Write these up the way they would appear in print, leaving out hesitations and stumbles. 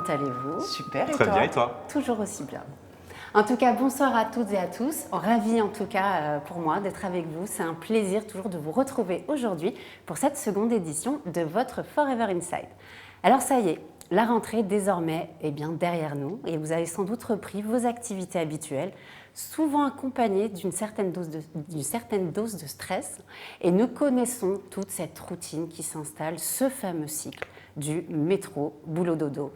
comment allez-vous? Super, et Très toi? bien, et toi? Toujours aussi bien. En tout cas, bonsoir à toutes et à tous. Ravi en tout cas pour moi d'être avec vous. C'est un plaisir toujours de vous retrouver aujourd'hui pour cette seconde édition de votre Forever Inside. Alors ça y est, la rentrée désormais est bien derrière nous et vous avez sans doute repris vos activités habituelles, souvent accompagnées d'une certaine dose de stress. Et nous connaissons toute cette routine qui s'installe, ce fameux cycle du métro, boulot, dodo.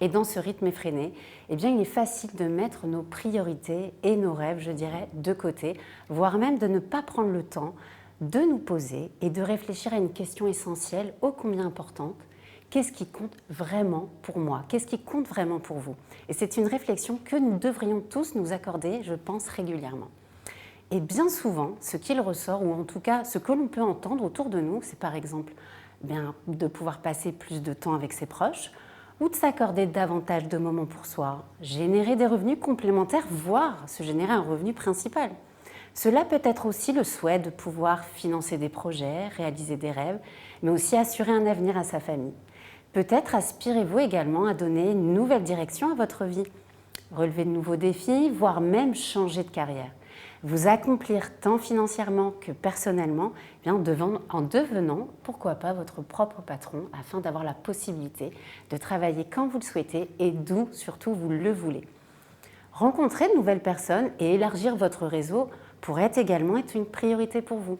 Et dans ce rythme effréné, eh bien, il est facile de mettre nos priorités et nos rêves, je dirais, de côté, voire même de ne pas prendre le temps de nous poser et de réfléchir à une question essentielle, ô combien importante. Qu'est-ce qui compte vraiment pour moi? Qu'est-ce qui compte vraiment pour vous? Et c'est une réflexion que nous devrions tous nous accorder, je pense, régulièrement. Et bien souvent, ce qu'il ressort, ou en tout cas ce que l'on peut entendre autour de nous, c'est par exemple de pouvoir passer plus de temps avec ses proches, ou de s'accorder davantage de moments pour soi, générer des revenus complémentaires, voire se générer un revenu principal. Cela peut être aussi le souhait de pouvoir financer des projets, réaliser des rêves, mais aussi assurer un avenir à sa famille. Peut-être aspirez-vous également à donner une nouvelle direction à votre vie, relever de nouveaux défis, voire même changer de carrière. Vous accomplir tant financièrement que personnellement, en devenant, pourquoi pas, votre propre patron afin d'avoir la possibilité de travailler quand vous le souhaitez et d'où surtout vous le voulez. Rencontrer de nouvelles personnes et élargir votre réseau pourrait également être une priorité pour vous.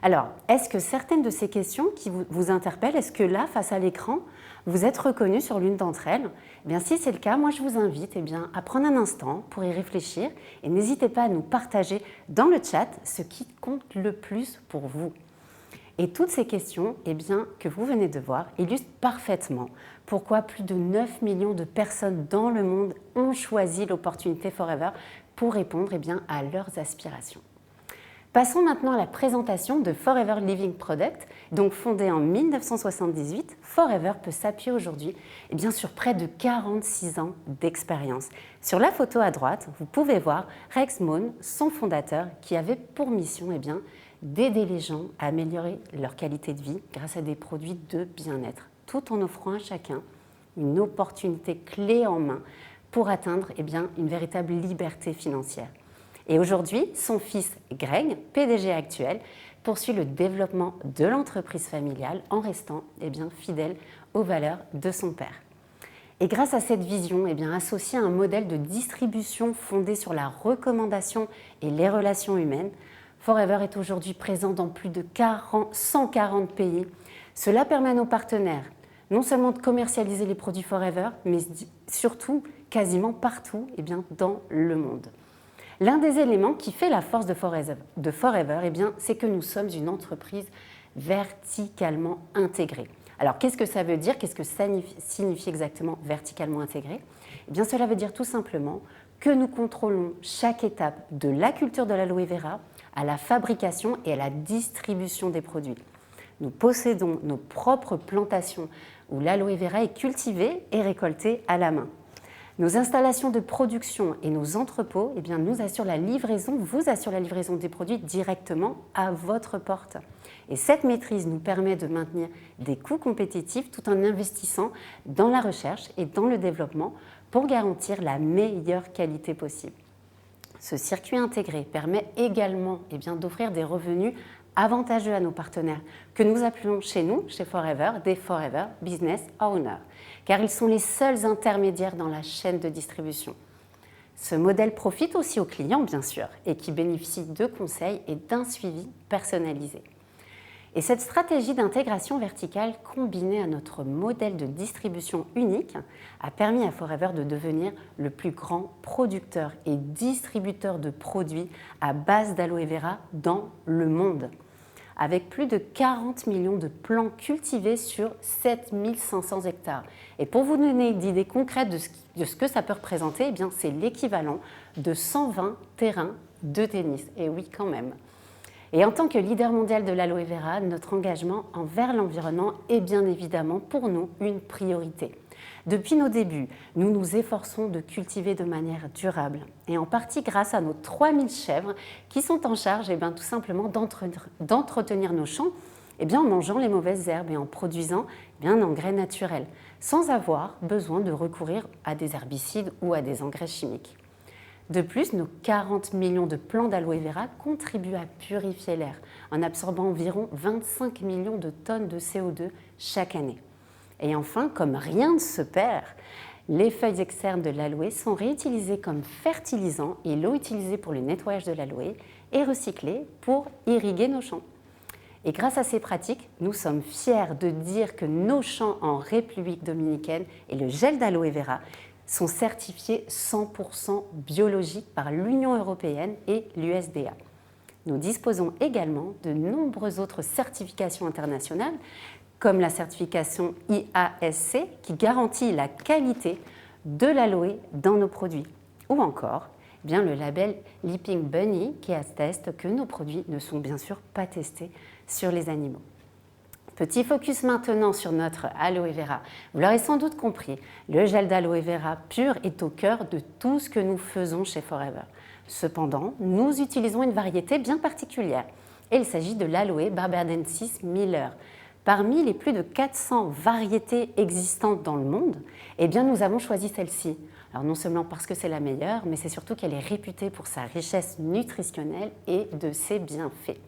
Alors, est-ce que certaines de ces questions qui vous interpellent, est-ce que là, face à l'écran, vous êtes reconnu sur l'une d'entre elles? Si c'est le cas, moi je vous invite à prendre un instant pour y réfléchir et n'hésitez pas à nous partager dans le chat ce qui compte le plus pour vous. Et toutes ces questions que vous venez de voir illustrent parfaitement pourquoi plus de 9 millions de personnes dans le monde ont choisi l'opportunité Forever pour répondre à leurs aspirations. Passons maintenant à la présentation de Forever Living Product. Donc fondé en 1978, Forever peut s'appuyer aujourd'hui sur près de 46 ans d'expérience. Sur la photo à droite, vous pouvez voir Rex Mohn, son fondateur, qui avait pour mission d'aider les gens à améliorer leur qualité de vie grâce à des produits de bien-être, tout en offrant à chacun une opportunité clé en main pour atteindre une véritable liberté financière. Et aujourd'hui, son fils Greg, PDG actuel, poursuit le développement de l'entreprise familiale en restant fidèle aux valeurs de son père. Et grâce à cette vision, associée à un modèle de distribution fondé sur la recommandation et les relations humaines, Forever est aujourd'hui présent dans plus de 140 pays. Cela permet à nos partenaires non seulement de commercialiser les produits Forever, mais surtout quasiment partout dans le monde. L'un des éléments qui fait la force de Forever, c'est que nous sommes une entreprise verticalement intégrée. Alors, qu'est-ce que ça veut dire? Qu'est-ce que ça signifie exactement verticalement intégré? Cela veut dire tout simplement que nous contrôlons chaque étape de la culture de l'aloe vera à la fabrication et à la distribution des produits. Nous possédons nos propres plantations où l'aloe vera est cultivée et récoltée à la main. Nos installations de production et nos entrepôts vous assurent la livraison des produits directement à votre porte. Et cette maîtrise nous permet de maintenir des coûts compétitifs tout en investissant dans la recherche et dans le développement pour garantir la meilleure qualité possible. Ce circuit intégré permet également d'offrir des revenus avantageux à nos partenaires, que nous appelons chez Forever, des Forever Business Owners, car ils sont les seuls intermédiaires dans la chaîne de distribution. Ce modèle profite aussi aux clients, bien sûr, et qui bénéficient de conseils et d'un suivi personnalisé. Et cette stratégie d'intégration verticale combinée à notre modèle de distribution unique a permis à Forever de devenir le plus grand producteur et distributeur de produits à base d'aloe vera dans le monde, avec plus de 40 millions de plants cultivés sur 7500 hectares. Et pour vous donner une idée concrète de ce que ça peut représenter, c'est l'équivalent de 120 terrains de tennis. Et oui, quand même. Et en tant que leader mondial de l'aloe vera, notre engagement envers l'environnement est bien évidemment pour nous une priorité. Depuis nos débuts, nous nous efforçons de cultiver de manière durable et en partie grâce à nos 3000 chèvres qui sont en charge tout simplement d'entretenir nos champs Eh bien, en mangeant les mauvaises herbes et en produisant un engrais naturel, sans avoir besoin de recourir à des herbicides ou à des engrais chimiques. De plus, nos 40 millions de plants d'aloe vera contribuent à purifier l'air en absorbant environ 25 millions de tonnes de CO2 chaque année. Et enfin, comme rien ne se perd, les feuilles externes de l'aloe sont réutilisées comme fertilisant et l'eau utilisée pour le nettoyage de l'aloe est recyclée pour irriguer nos champs. Et grâce à ces pratiques, nous sommes fiers de dire que nos champs en République dominicaine et le gel d'aloe vera sont certifiés 100% biologiques par l'Union européenne et l'USDA. Nous disposons également de nombreuses autres certifications internationales, comme la certification IASC qui garantit la qualité de l'aloe dans nos produits, ou encore le label Leaping Bunny qui atteste que nos produits ne sont bien sûr pas testés sur les animaux. Petit focus maintenant sur notre aloe vera. Vous l'aurez sans doute compris, le gel d'aloe vera pur est au cœur de tout ce que nous faisons chez Forever. Cependant, nous utilisons une variété bien particulière et il s'agit de l'aloe barbadensis Miller. Parmi les plus de 400 variétés existantes dans le monde, nous avons choisi celle-ci. Alors non seulement parce que c'est la meilleure, mais c'est surtout qu'elle est réputée pour sa richesse nutritionnelle et de ses bienfaits.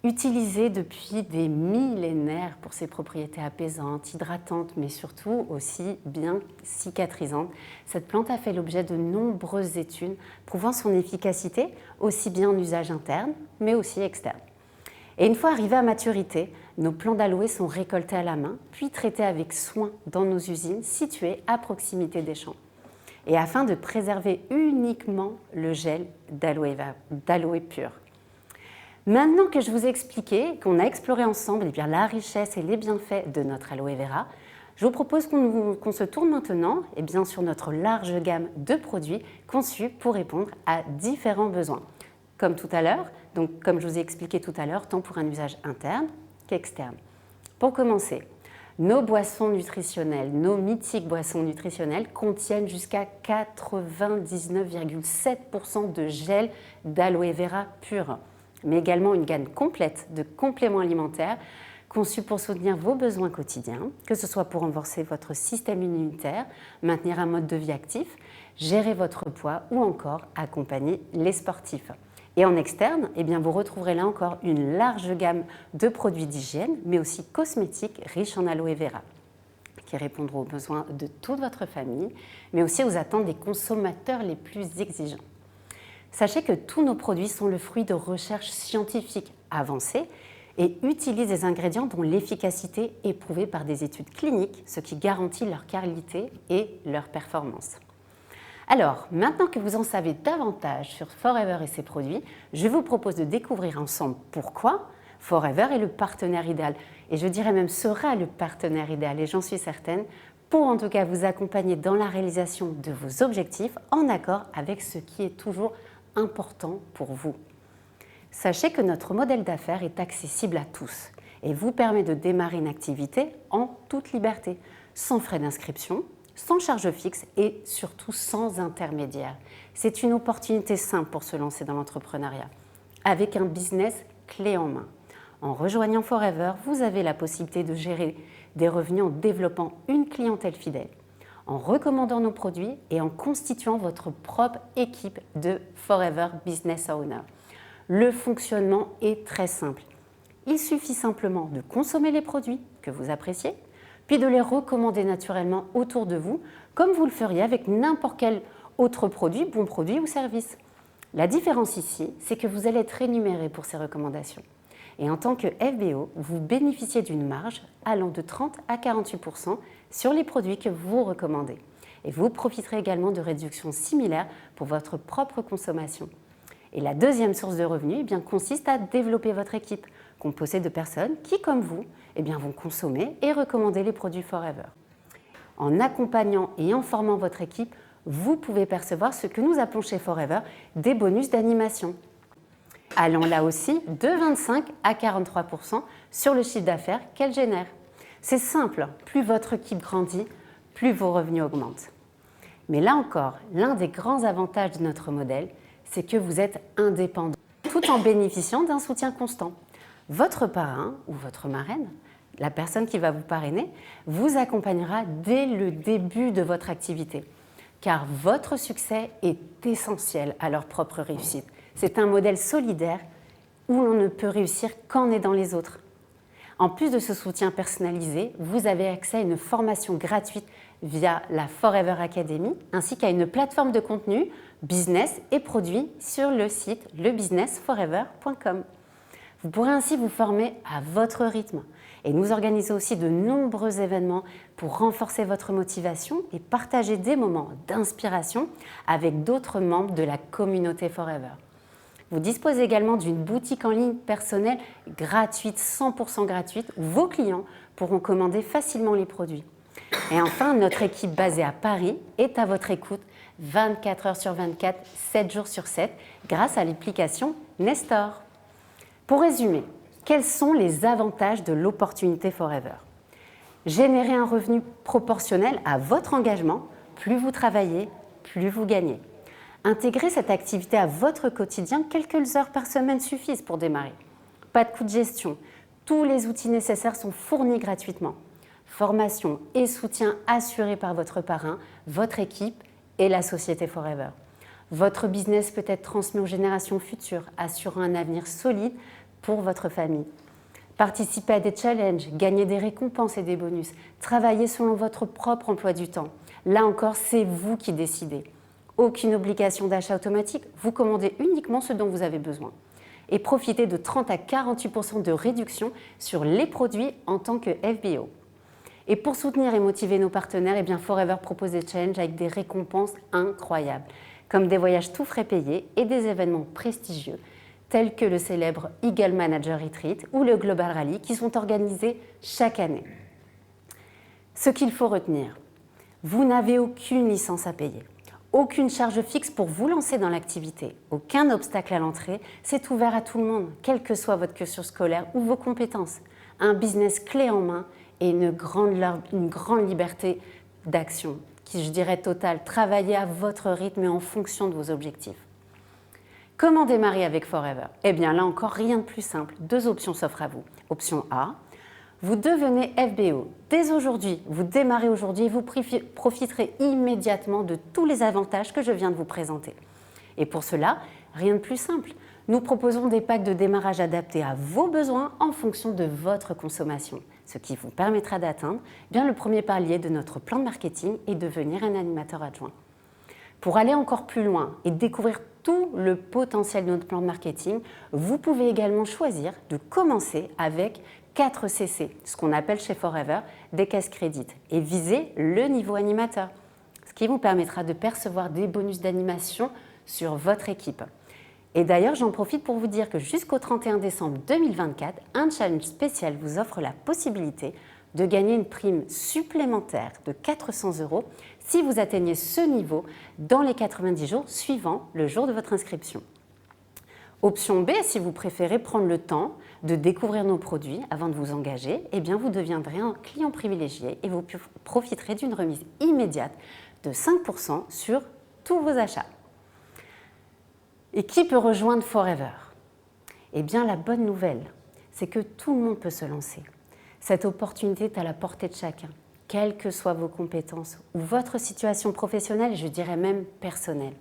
Utilisée depuis des millénaires pour ses propriétés apaisantes, hydratantes, mais surtout aussi bien cicatrisantes, cette plante a fait l'objet de nombreuses études prouvant son efficacité, aussi bien en usage interne, mais aussi externe. Et une fois arrivés à maturité, nos plants d'aloe sont récoltés à la main, puis traités avec soin dans nos usines situées à proximité des champs. Et afin de préserver uniquement le gel d'aloe pur. Maintenant que je vous ai expliqué, qu'on a exploré ensemble la richesse et les bienfaits de notre aloe vera, je vous propose qu'on se tourne maintenant sur notre large gamme de produits conçus pour répondre à différents besoins. Comme tout à l'heure, donc comme je vous ai expliqué tout à l'heure, tant pour un usage interne qu'externe. Pour commencer, nos boissons nutritionnelles, nos mythiques boissons nutritionnelles contiennent jusqu'à 99,7% de gel d'aloe vera pur, mais également une gamme complète de compléments alimentaires conçus pour soutenir vos besoins quotidiens, que ce soit pour renforcer votre système immunitaire, maintenir un mode de vie actif, gérer votre poids ou encore accompagner les sportifs. Et en externe, vous retrouverez là encore une large gamme de produits d'hygiène, mais aussi cosmétiques riches en aloe vera, qui répondront aux besoins de toute votre famille, mais aussi aux attentes des consommateurs les plus exigeants. Sachez que tous nos produits sont le fruit de recherches scientifiques avancées et utilisent des ingrédients dont l'efficacité est prouvée par des études cliniques, ce qui garantit leur qualité et leur performance. Alors, maintenant que vous en savez davantage sur Forever et ses produits, je vous propose de découvrir ensemble pourquoi Forever est le partenaire idéal, et je dirais même sera le partenaire idéal, et j'en suis certaine, pour en tout cas vous accompagner dans la réalisation de vos objectifs en accord avec ce qui est toujours important pour vous. Sachez que notre modèle d'affaires est accessible à tous et vous permet de démarrer une activité en toute liberté, sans frais d'inscription, sans charge fixe et surtout sans intermédiaire. C'est une opportunité simple pour se lancer dans l'entrepreneuriat, avec un business clé en main. En rejoignant Forever, vous avez la possibilité de gérer des revenus en développant une clientèle fidèle, en recommandant nos produits et en constituant votre propre équipe de Forever Business Owner. Le fonctionnement est très simple. Il suffit simplement de consommer les produits que vous appréciez, puis de les recommander naturellement autour de vous, comme vous le feriez avec n'importe quel autre produit, bon produit ou service. La différence ici, c'est que vous allez être rémunéré pour ces recommandations. Et en tant que FBO, vous bénéficiez d'une marge allant de 30 à 48% sur les produits que vous recommandez. Et vous profiterez également de réductions similaires pour votre propre consommation. Et la deuxième source de revenus consiste à développer votre équipe, composée de personnes qui, comme vous, vont consommer et recommander les produits Forever. En accompagnant et en formant votre équipe, vous pouvez percevoir ce que nous appelons chez Forever des bonus d'animation, allant là aussi de 25 à 43% sur le chiffre d'affaires qu'elle génère. C'est simple, plus votre équipe grandit, plus vos revenus augmentent. Mais là encore, l'un des grands avantages de notre modèle, c'est que vous êtes indépendant, tout en bénéficiant d'un soutien constant. Votre parrain ou votre marraine, la personne qui va vous parrainer, vous accompagnera dès le début de votre activité, car votre succès est essentiel à leur propre réussite. C'est un modèle solidaire où l'on ne peut réussir qu'en aidant les autres. En plus de ce soutien personnalisé, vous avez accès à une formation gratuite via la Forever Academy, ainsi qu'à une plateforme de contenu, business et produits sur le site lebusinessforever.com. Vous pourrez ainsi vous former à votre rythme et nous organiser aussi de nombreux événements pour renforcer votre motivation et partager des moments d'inspiration avec d'autres membres de la communauté Forever. Vous disposez également d'une boutique en ligne personnelle gratuite, 100% gratuite, où vos clients pourront commander facilement les produits. Et enfin, notre équipe basée à Paris est à votre écoute 24 heures sur 24, 7 jours sur 7, grâce à l'application Nestor. Pour résumer, quels sont les avantages de l'opportunité Forever? Générer un revenu proportionnel à votre engagement. Plus vous travaillez, plus vous gagnez. Intégrer cette activité à votre quotidien, quelques heures par semaine suffisent pour démarrer. Pas de coût de gestion, tous les outils nécessaires sont fournis gratuitement. Formation et soutien assurés par votre parrain, votre équipe et la société Forever. Votre business peut être transmis aux générations futures, assurant un avenir solide pour votre famille. Participez à des challenges, gagnez des récompenses et des bonus, travaillez selon votre propre emploi du temps. Là encore, c'est vous qui décidez. Aucune obligation d'achat automatique, vous commandez uniquement ce dont vous avez besoin. Et profitez de 30 à 48% de réduction sur les produits en tant que FBO. Et pour soutenir et motiver nos partenaires, Forever propose des challenges avec des récompenses incroyables, comme des voyages tout frais payés et des événements prestigieux, tels que le célèbre Eagle Manager Retreat ou le Global Rally, qui sont organisés chaque année. Ce qu'il faut retenir, vous n'avez aucune licence à payer. Aucune charge fixe pour vous lancer dans l'activité. Aucun obstacle à l'entrée. C'est ouvert à tout le monde, quel que soit votre cursus scolaire ou vos compétences. Un business clé en main et une grande liberté d'action, qui je dirais totale. Travaillez à votre rythme et en fonction de vos objectifs. Comment démarrer avec Forever? Là encore, rien de plus simple. 2 options s'offrent à vous. Option A, vous devenez FBO. Dès aujourd'hui, vous démarrez aujourd'hui et vous profiterez immédiatement de tous les avantages que je viens de vous présenter. Et pour cela, rien de plus simple. Nous proposons des packs de démarrage adaptés à vos besoins en fonction de votre consommation, ce qui vous permettra d'atteindre le premier palier de notre plan de marketing et devenir un animateur adjoint. Pour aller encore plus loin et découvrir tout le potentiel de notre plan de marketing, vous pouvez également choisir de commencer avec 4 CC, ce qu'on appelle chez Forever des caisses crédits, et viser le niveau animateur, ce qui vous permettra de percevoir des bonus d'animation sur votre équipe. Et d'ailleurs, j'en profite pour vous dire que jusqu'au 31 décembre 2024, un challenge spécial vous offre la possibilité de gagner une prime supplémentaire de 400 € si vous atteignez ce niveau dans les 90 jours suivant le jour de votre inscription. Option B, si vous préférez prendre le temps de découvrir nos produits avant de vous engager, vous deviendrez un client privilégié et vous profiterez d'une remise immédiate de 5% sur tous vos achats. Et qui peut rejoindre Forever? La bonne nouvelle, c'est que tout le monde peut se lancer. Cette opportunité est à la portée de chacun, quelles que soient vos compétences ou votre situation professionnelle, je dirais même personnelle.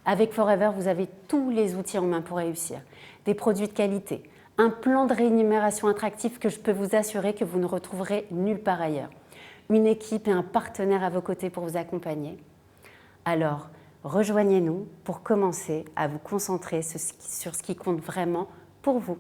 Avec Forever, vous avez tous les outils en main pour réussir. Des produits de qualité, un plan de rémunération attractif que je peux vous assurer que vous ne retrouverez nulle part ailleurs. Une équipe et un partenaire à vos côtés pour vous accompagner. Alors, rejoignez-nous pour commencer à vous concentrer sur ce qui compte vraiment pour vous.